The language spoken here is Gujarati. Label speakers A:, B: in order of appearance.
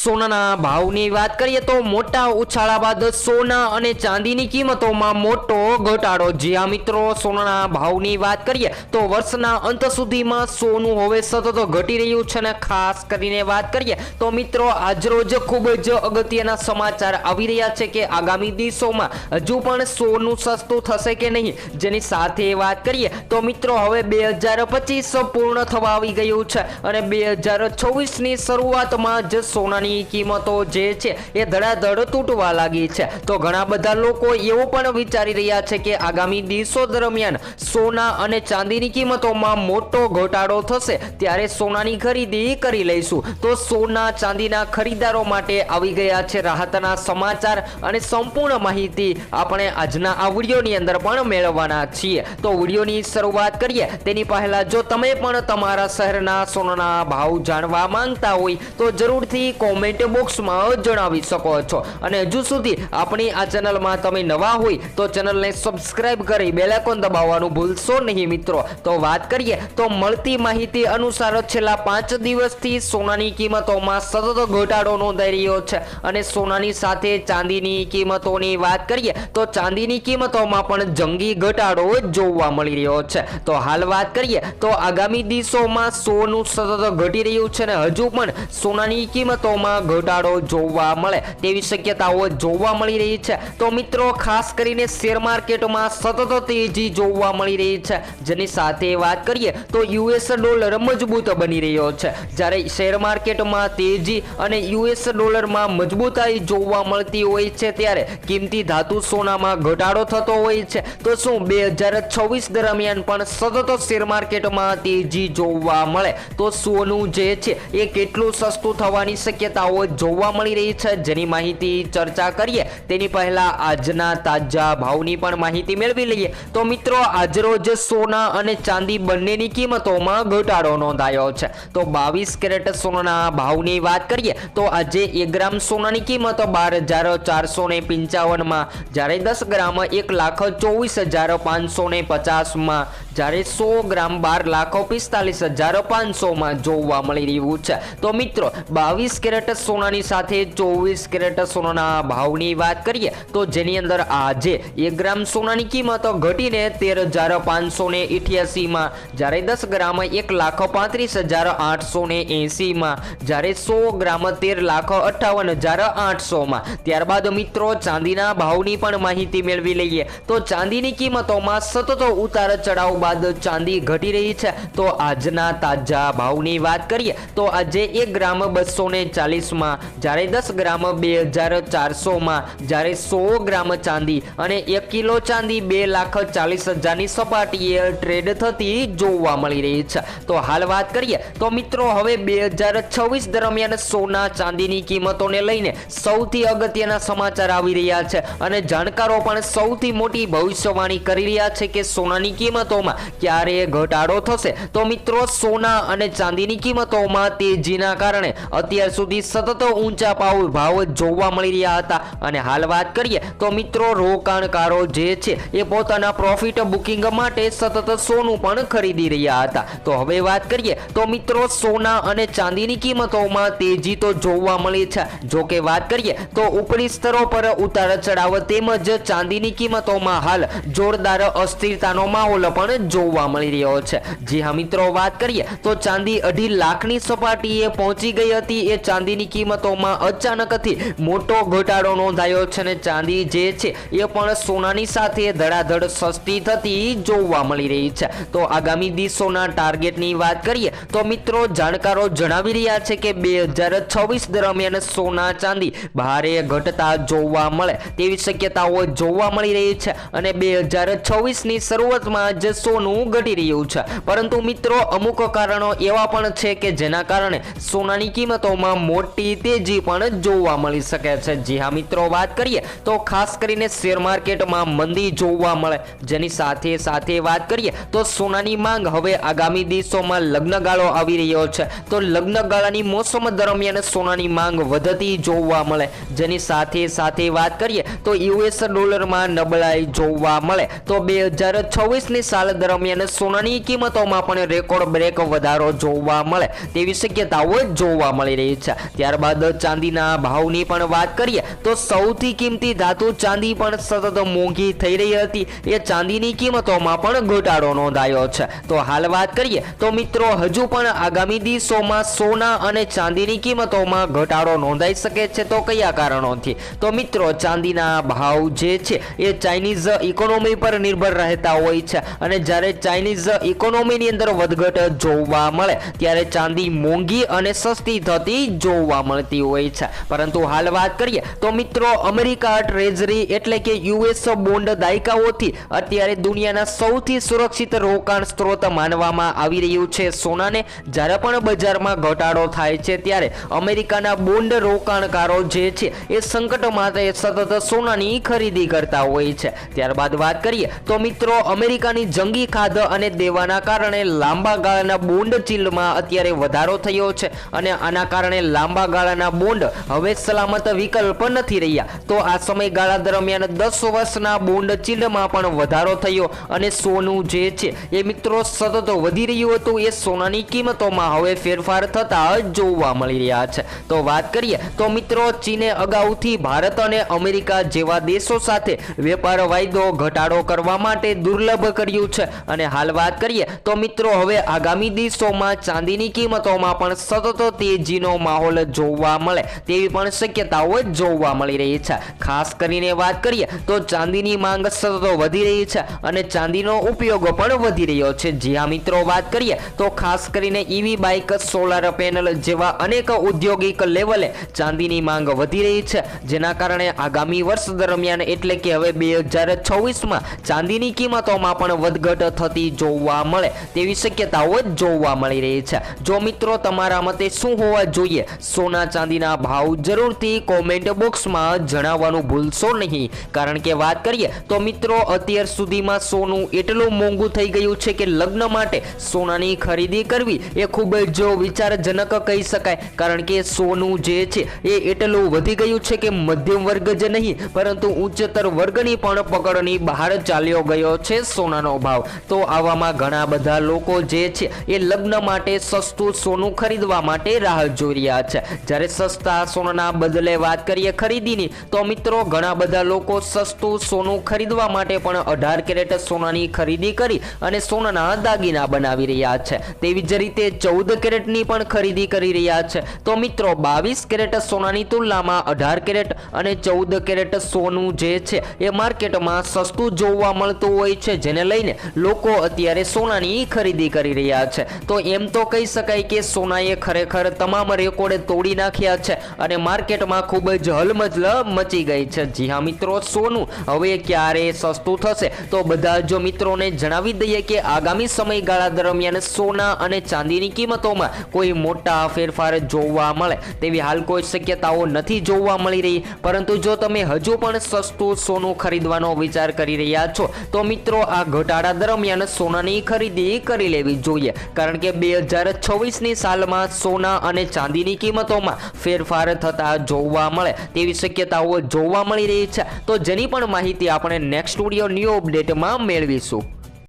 A: સોનાના ભાવની વાત કરીએ તો મોટા ઉછાળા બાદ સોના અને ચાંદીની કિંમતોમાં મોટો ઘટાડો। જી હા મિત્રો, સોનાના ભાવની વાત કરીએ તો વર્ષના અંત સુધીમાં સોનું હવે સતત ઘટી રહ્યું છે અને ખાસ કરીને વાત કરીએ તો મિત્રો આજરોજ ખૂબ જ અગત્યના સમાચાર આવી રહ્યા છે કે આગામી દિવસોમાં હજુ પણ સોનું સસ્તું થશે કે નહીં, જેની સાથે વાત કરીએ તો મિત્રો હવે 2025 પૂર્ણ થવા આવી ગયું છે અને 2026ની શરૂઆતમાં જ સોનાની કિંમતો જે છે એ ધડાધડ તૂટવા લાગી છે। તો ઘણા બધા લોકો એવું પણ વિચારી રહ્યા છે કે આગામી દિવસો દરમિયાન સોના અને ચાંદીની કિંમતોમાં મોટો ઘટાડો થશે ત્યારે સોનાની ખરીદી કરી લઈશું। તો સોના ચાંદીના ખરીદારો માટે આવી ગયા છે રાહતના સમાચાર અને સંપૂર્ણ માહિતી આપણે આજના આ વિડીયોની અંદર પણ મેળવવાના છીએ। તો વિડીયોની શરૂઆત કરીએ તેની પહેલા જો તમે પણ તમારા શહેરના સોનાના ભાવ જાણવા માંગતા હોય તો જરૂરથી કોમેન્ટ બોક્સમાં જણાવી શકો છો અને હજુ સુધી આપણી આ ચેનલમાં તમે નવા હોય તો ચેનલને સબસ્ક્રાઇબ કરી બેલ આઇકોન દબાવવાનું ભૂલશો નહીં મિત્રો। તો વાત કરીએ તો મળતી માહિતી અનુસાર છેલ્લા 5 દિવસથી સોનાની કિંમતોમાં સતત ઘટાડો નોંધાઈ રહ્યો છે અને સોનાની સાથે ચાંદીની કિંમતોની વાત કરીએ તો ચાંદીની કિંમતોમાં પણ જંગી ઘટાડો જોવા મળી રહ્યો છે। તો હાલ વાત કરીએ તો આગામી દિવસોમાં સોનું સતત ઘટી રહ્યું છે અને હજુ પણ સોનાની કિંમતોમાં ઘટાડો જોવા મળે તેવી શક્યતાઓ જોવા મળી રહી છે। તો મિત્રો ખાસ કરીને શેર માર્કેટમાં સતત તેજી જોવા મળી રહી છે, જેની સાથે વાત કરીએ તો યુએસ ડોલર મજબૂત બની રહ્યો છે। જ્યારે શેર માર્કેટમાં તેજી અને યુએસ ડોલરમાં મજબૂતાઈ જોવા મળતી હોય છે ત્યારે કિંમતી ધાતુ સોનામાં ઘટાડો થતો હોય છે। તો શું 2026 દરમિયાન પણ સતત શેર માર્કેટમાં તેજી જોવા મળે તો સોનું જે છે એ કેટલું સસ્તું થવાની શક્યતાઓ જોવા મળી રહી છે, જેની માહિતી ચર્ચા કરીએ તેની પહેલા આજના તાજા ભાવની પણ માહિતી મેળવી લઈએ। તો મિત્રો આજરોજ સોના અને ચાંદી બંનેની કિંમતોમાં ઘટાડો નોંધાયો છે। તો 22 કેરેટ સોનાના ભાવની વાત કરીએ તો આજે 1 ગ્રામ સોનાની કિંમત 12,455 માં, જ્યારે 10 ગ્રામ 1,24,550 માં, જ્યારે 100 ગ્રામ 12,45,500 માં જોવા મળી રહ્યું છે। તો મિત્રો 22 કેરેટ સોનાની સાથે 24 કેરેટ સોનાના ભાવની વાત કરીએ તો જેની અંદર આજે 1 ગ્રામ સોનાની કિંમત ઘટીને 13,588 માં, જ્યારે 10 ગ્રામ 1,35,880 માં, જ્યારે 100 ગ્રામ 13,58,800 માં। ત્યારબાદ મિત્રો ચાંદીના ભાવની પણ માહિતી મેળવી લઈએ તો ચાંદીની કિંમતોમાં સતત ઉતાર ચઢાવ બાદ ચાંદી ઘટી રહી છે। તો આજના તાજા ભાવની વાત કરીએ તો આજે 1 ગ્રામ 240 માં, જ્યારે 10 ગ્રામ 2,400 માં, જ્યારે 100 ગ્રામ ચાંદી અને 1 કિલો ચાંદી 2,40,000ની સપાટીએ ટ્રેડ થતી જોવા મળી રહી છે। તો હાલ વાત કરીએ તો મિત્રો હવે 2026 દરમિયાન સોના ચાંદીની કિંમતોને લઈને સૌથી અગત્યના સમાચાર આવી રહ્યા છે અને જાણકારો પણ સૌથી મોટી ભવિષ્યવાણી કરી રહ્યા છે કે સોનાની કિંમતોમાં ક્યારે ઘટાડો થશે। તો મિત્રો સોના અને ચાંદીની કિંમતોમાં તેજીના કારણે અત્યાર સુધી સતત ઊંચા ભાવ જોવા મળી રહ્યા હતા અને હાલ વાત કરીએ તો મિત્રો રોકાણકારો જે છે એ પોતાના પ્રોફિટ બુકિંગ માટે સતત સોનું પણ ખરીદી રહ્યા હતા। તો હવે વાત કરીએ તો મિત્રો સોના અને ચાંદીની કિંમતોમાં તેજી તો જોવા મળી છે, જો કે વાત કરીએ તો ઉપરી સ્તરો પર ઉતાર ચઢાવ તેમજ ચાંદીની કિંમતોમાં હાલ જોરદાર અસ્થિરતાનો માહોલ પણ જોવા મળી રહ્યો છે। જી હા મિત્રો, વાત કરીએ તો ચાંદી 2.5 લાખની સપાટીએ પહોંચી ગઈ હતી। એ ચાંદીની કિંમતોમાં અચાનકથી મોટો ઘટાડો નોંધાયો છે અને ચાંદી જે છે એ પણ સોનાની સાથે ધડાધડ સસ્તી થતી જોવા મળી રહી છે। તો આગામી દિવસોના ટાર્ગેટની વાત કરીએ તો મિત્રો જાણકારો જણાવી રહ્યા છે કે 2026 દરમિયાન સોના ચાંદી ભારે ઘટતા જોવા મળે તેવી શક્યતાઓ જોવા મળી રહી છે અને 2026ની શરૂઆતમાં જ સોનું ઘટી રહ્યું છે, પરંતુ મિત્રો અમુક કારણો એવા પણ છે કે જેના કારણે સોનાની કિંમતોમાં મોટી તેજી પણ જોવા મળી શકે છે। જી હા મિત્રો, વાત કરીએ તો ખાસ કરીને શેર માર્કેટમાં મંદી જોવા મળે, જેની સાથે વાત કરીએ તો સોનાની માંગ હવે આગામી દિવસોમાં લગ્નગાળો આવી રહ્યો છે। તો લગ્નગાળાની મોસમ દરમિયાન સોનાની માંગ વધતી જોવા મળે, જેની સાથે વાત કરીએ તો યુએસ ડોલરમાં નબળાઈ જોવા મળે। તો 2026ની સાલ દરમિયાન સોનાની કિંમતોમાં પણ રેકોર્ડ બ્રેક વધારો જોવા મળે તેવી શક્યતાઓ જોવા મળી રહી છે। ત્યારબાદ ચાંદીના ભાવની પણ વાત કરીએ તો સૌથી કિંમતી ધાતુ ચાંદી પણ સતત મોંઘી થઈ રહી હતી એ ચાંદીની કિંમતોમાં પણ ઘટાડો નોંધાયો છે। તો હાલ વાત કરીએ તો મિત્રો હજુ પણ આગામી દિવસોમાં સોના અને ચાંદીની કિંમતોમાં ઘટાડો નોંધાઈ શકે છે। તો કયા કારણોથી? તો મિત્રો ચાંદીના ભાવ જે છે એ ચાઇનીઝ ઇકોનોમી પર નિર્ભર રહેતા હોય છે અને જ્યારે ચાઇનીઝ ઇકોનોમીની અંદર વધઘટ જોવા મળે ત્યારે ચાંદી મોંઘી અને સસ્તી થતી જોવા મળતી હોય છે। પરંતુ હાલ વાત કરીએ તો મિત્રો અમેરિકા ટ્રેઝરી એટલે કે યુએસ બોન્ડ દાયકાઓથી અત્યારે દુનિયાના સૌથી સુરક્ષિત રોકાણ સ્ત્રોત માનવામાં આવી રહ્યું છે સોનાને। જ્યારે પણ બજારમાં ઘટાડો થાય છે ત્યારે અમેરિકાના બોન્ડ રોકાણકારો જે છે એ સંકટ માટે સતત સોનાની ખરીદી કરતા હોય છે। ત્યારબાદ વાત કરીએ તો મિત્રો અમેરિકાની જંગી ખાધ અને દેવાના કારણે લાંબા ગાળાના બોન્ડ ચીલમાં અત્યારે વધારો થયો છે અને આના કારણે લાંબા ગાળાના બોન્ડ હવે સલામત વિકલ્પ નથી રહ્યા। તો આ સમયગાળા દરમિયાન 10 વર્ષના બોન્ડ ચીલમાં પણ વધારો થયો અને સોનું જે છે એ મિત્રો સતત વધી રહ્યું હતું એ સોનાની કિંમતોમાં હવે ફેરફાર થતા જોવા મળી રહ્યા છે। તો વાત કરીએ તો મિત્રો ચીને અગાઉથી ભારત અને અમેરિકા જેવા દેશો સાથે વેપાર વાયદો ઘટાડો કરવા માટે દુર્લભ કર્યું છે અને હાલ વાત કરીએ તો મિત્રો હવે આગામી દિવસોમાં ચાંદીની કિંમતોમાં પણ સતત તેજીનો માહોલ જોવા મળે તેવી પણ શક્યતાઓ જોવા મળી રહી છે। ખાસ કરીને વાત કરીએ તો ચાંદીની માંગ સતત વધી રહી છે અને ચાંદીનો ઉપયોગ પણ વધી રહ્યો છે। જી હા મિત્રો વાત કરીએ તો ખાસ કરીને ઈવી બાઇક સોલાર પેનલ જેવા અનેક ઔદ્યોગિક લેવલે ચાંદીની માંગ વધી રહી છે જેના કારણે આગામી વર્ષ દરમિયાન એટલે કે હવે 2026માં ચાંદીની કિંમતોમાં પણ વધઘટ થતી જોવા મળે તેવી શક્યતાઓ જોવા મળી રહી છે। જો મિત્રો તમારા મતે શું હોવા જોઈએ સોના ચાંદીના ભાવ જરૂરથી કોમેન્ટ બોક્સમાં જણાવવાનું ભૂલશો નહીં। કારણ કે વાત કરીએ તો મિત્રો અત્યાર સુધીમાં સોનું એટલું મોંઘું થઈ ગયું છે કે લગ્ન માટે સોનાની ખરીદી કરવી એ ખૂબ જ વિચારજનક કહી શકાય। કારણ કે સોનું જે છે એ એટલું વધી ગયું છે કે મધ્યમ વર્ગ જ નહીં પરંતુ ઉચ્ચતર વર્ગની પણ પકડની બહાર ચાલ્યો ગયો છે સોનાનો ભાવ। તો આવામાં ઘણા બધા લોકો જે છે એ લગ્ન માટે સસ્તું સોનું ખરીદવા માટે રાહ જોઈ રહ્યા છે। જ્યારે સસ્તા સોનાના બદલે વાત કરીએ ખરીદીની તો મિત્રો ઘણા બધા લોકો સસ્તું સોનું ખરીદવા માટે પણ 18 કેરેટ સોનાની ખરીદી કરી અને સોનાના દાગીના બનાવી રહ્યા છે। તેવી જ રીતે 14 કેરેટની પણ ખરીદી કરી રહ્યા છે। તો મિત્રો 22 કેરેટ સોનાની તુલનામાં 18 કેરેટ અને 14 કેરેટ સોનું જે છે એ માર્કેટમાં સસ્તું જોવા મળતું હોય છે જેને લઈને લોકો અત્યારે સોનાની ખરીદી કરી રહ્યા છે। તો એમ તો કહી શકાય કે સોનાએ ખરેખર તમામ રેકોર્ડ તોડી નાખ્યા છે અને માર્કેટમાં ખૂબ જ હલમચલ મચી ગઈ છે। જી હા મિત્રો સોનું હવે ક્યારે સસ્તું થશે તો બધા જો મિત્રોને જણાવી દઈએ કે આગામી સમયગાળા દરમિયાન સોના અને ચાંદીની કિંમતોમાં કોઈ મોટા ફેરફાર જોવા મળે તેવી હાલ કોઈ શક્યતાઓ નથી જોવા મળી રહી। પરંતુ જો તમે હજુ પણ સસ્તું સોનું ખરીદવાનો વિચાર કરી રહ્યા છો તો મિત્રો આ ઘટાડા દરમિયાન સોનાની ખરીદી કરી લેવી જોઈએ। કારણ કે 2026ની સાલમાં સોના અને ચાંદીની કિંમતોમાં ફેરફાર થતા જોવા મળે તેવી શક્યતાઓ જોવા મળી રહી છે। તો જેની પણ માહિતી આપણે નેક્સ્ટ વિડિયો ન્યૂ અપડેટમાં મેળવીશું।